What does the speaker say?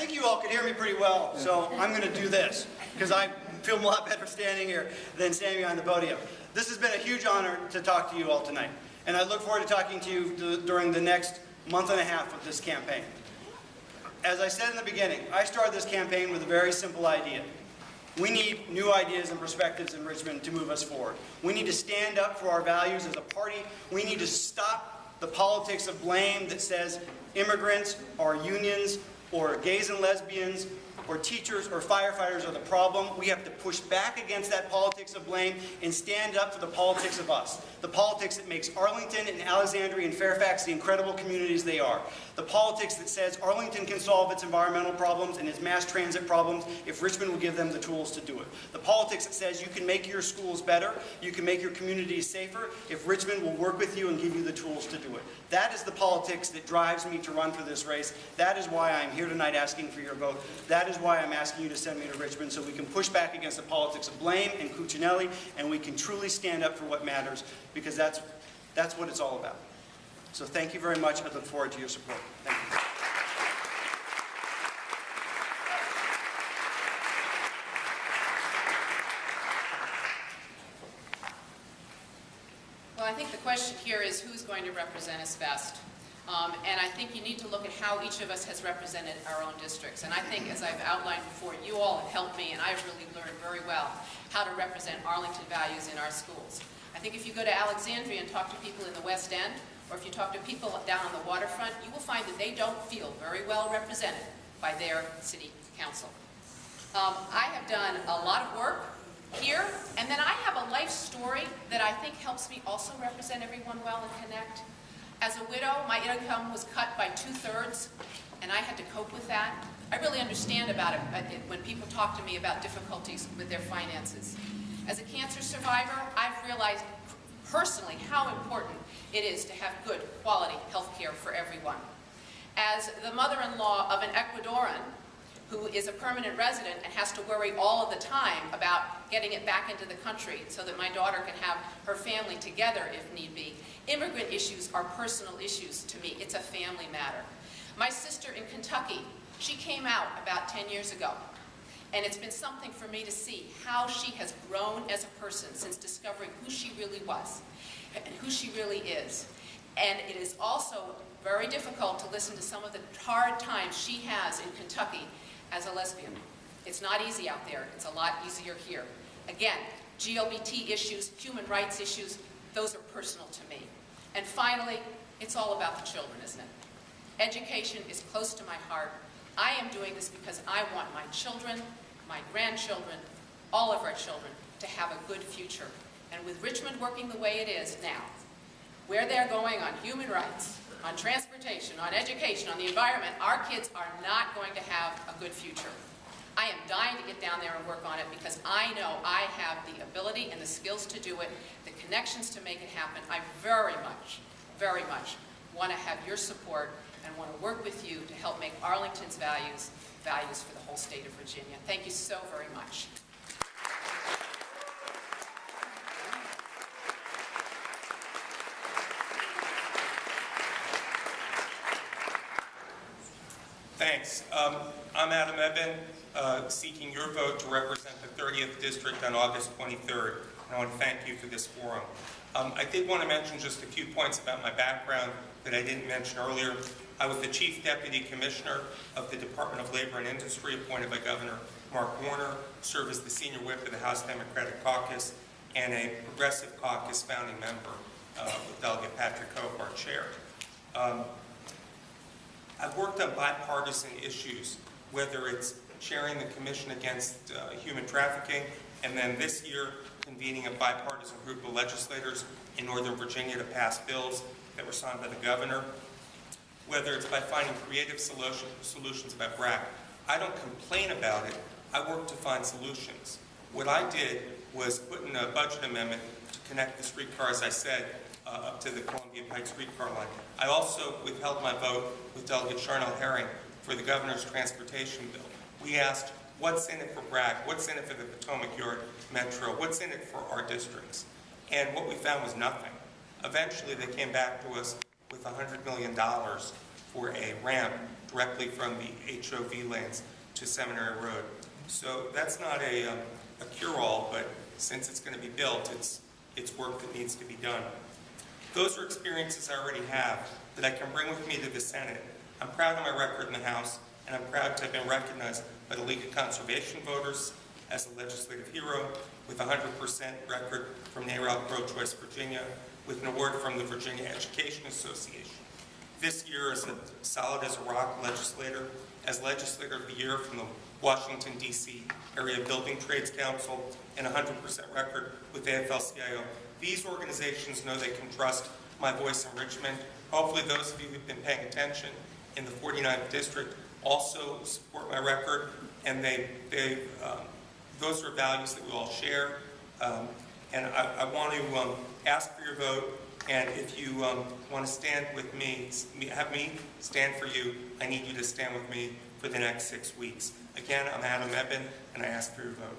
think you all can hear me pretty well, so I'm going to do this, because I feel a lot better standing here than standing on the podium. This has been a huge honor to talk to you all tonight, and I look forward to talking to you during the next month and a half of this campaign. As I said in the beginning, I started this campaign with a very simple idea. We need new ideas and perspectives in Richmond to move us forward. We need to stand up for our values as a party. We need to stop the politics of blame that says immigrants or unions or gays and lesbians or teachers or firefighters are the problem. We have to push back against that politics of blame and stand up for the politics of us. The politics that makes Arlington and Alexandria and Fairfax the incredible communities they are. The politics that says Arlington can solve its environmental problems and its mass transit problems if Richmond will give them the tools to do it. The politics that says you can make your schools better, you can make your communities safer if Richmond will work with you and give you the tools to do it. That is the politics that drives me to run for this race. That is why I'm here tonight asking for your vote. That is why I'm asking you to send me to Richmond, so we can push back against the politics of blame and Cuccinelli, and we can truly stand up for what matters, because that's what it's all about. So thank you very much. I look forward to your support. Thank you. Well, I think the question here is who's going to represent us best. And I think you need to look at how each of us has represented our own districts. And I think, as I've outlined before, you all have helped me, and I've really learned very well how to represent Arlington values in our schools. I think if you go to Alexandria and talk to people in the West End, or if you talk to people down on the waterfront, you will find that they don't feel very well represented by their city council. I have done a lot of work here, and then I have a life story that I think helps me also represent everyone well and connect. As a widow, my income was cut by 2/3, and I had to cope with that. I really understand about it when people talk to me about difficulties with their finances. As a cancer survivor, I've realized personally how important it is to have good quality health care for everyone. As the mother-in-law of an Ecuadorian who is a permanent resident and has to worry all of the time about getting it back into the country so that my daughter can have her family together if need be, immigrant issues are personal issues to me. It's a family matter. My sister in Kentucky, she came out about 10 years ago. And it's been something for me to see how she has grown as a person since discovering who she really was and who she really is. And it is also very difficult to listen to some of the hard times she has in Kentucky as a lesbian. It's not easy out there. It's a lot easier here. Again, GLBT issues, human rights issues, those are personal to me. And finally, it's all about the children, isn't it? Education is close to my heart. I am doing this because I want my children, my grandchildren, all of our children, to have a good future. And with Richmond working the way it is now, where they're going on human rights, on transportation, on education, on the environment, our kids are not going to have a good future. I am dying to get down there and work on it because I know I have the ability and the skills to do it, the connections to make it happen. I very much want to have your support and want to work with you to help make Arlington's values for the whole state of Virginia. Thank you so very much. Thanks. I'm Adam Eben, seeking your vote to represent the 30th District on August 23rd. And I want to thank you for this forum. I did want to mention just a few points about my background that I didn't mention earlier. I was the Chief Deputy Commissioner of the Department of Labor and Industry appointed by Governor Mark Warner, served as the Senior Whip of the House Democratic Caucus, and a Progressive Caucus founding member with Delegate Patrick Hope, our chair. I've worked on bipartisan issues, whether it's chairing the Commission Against Human Trafficking, and then this year convening a bipartisan group of legislators in Northern Virginia to pass bills that were signed by the governor, whether it's by finding creative solutions about BRAC. I don't complain about it. I work to find solutions. What I did was put in a budget amendment to connect the streetcar, as I said, up to the Columbia Pike streetcar line. I also withheld my vote with Delegate Charnel Herring for the governor's transportation bill. We asked, what's in it for BRAC? What's in it for the Potomac Yard Metro? What's in it for our districts? And what we found was nothing. Eventually, they came back to us with $100 million for a ramp directly from the HOV lanes to Seminary Road. So that's not a cure-all, but since it's going to be built, it's work that needs to be done. Those are experiences I already have that I can bring with me to the Senate. I'm proud of my record in the House, and I'm proud to have been recognized by the League of Conservation Voters as a legislative hero, with a 100% record from NARAL Pro-Choice Virginia, with an award from the Virginia Education Association. This year as a solid as a rock legislator, as legislator of the year from the Washington, D.C. Area Building Trades Council, and a 100% record with AFL-CIO. These organizations know they can trust my voice in Richmond. Hopefully those of you who've been paying attention in the 49th District also support my record, and those are values that we all share. And I want to ask for your vote, and if you want to stand with me, have me stand for you, I need you to stand with me for the next 6 weeks. Again, I'm Adam Eben, and I ask for your vote.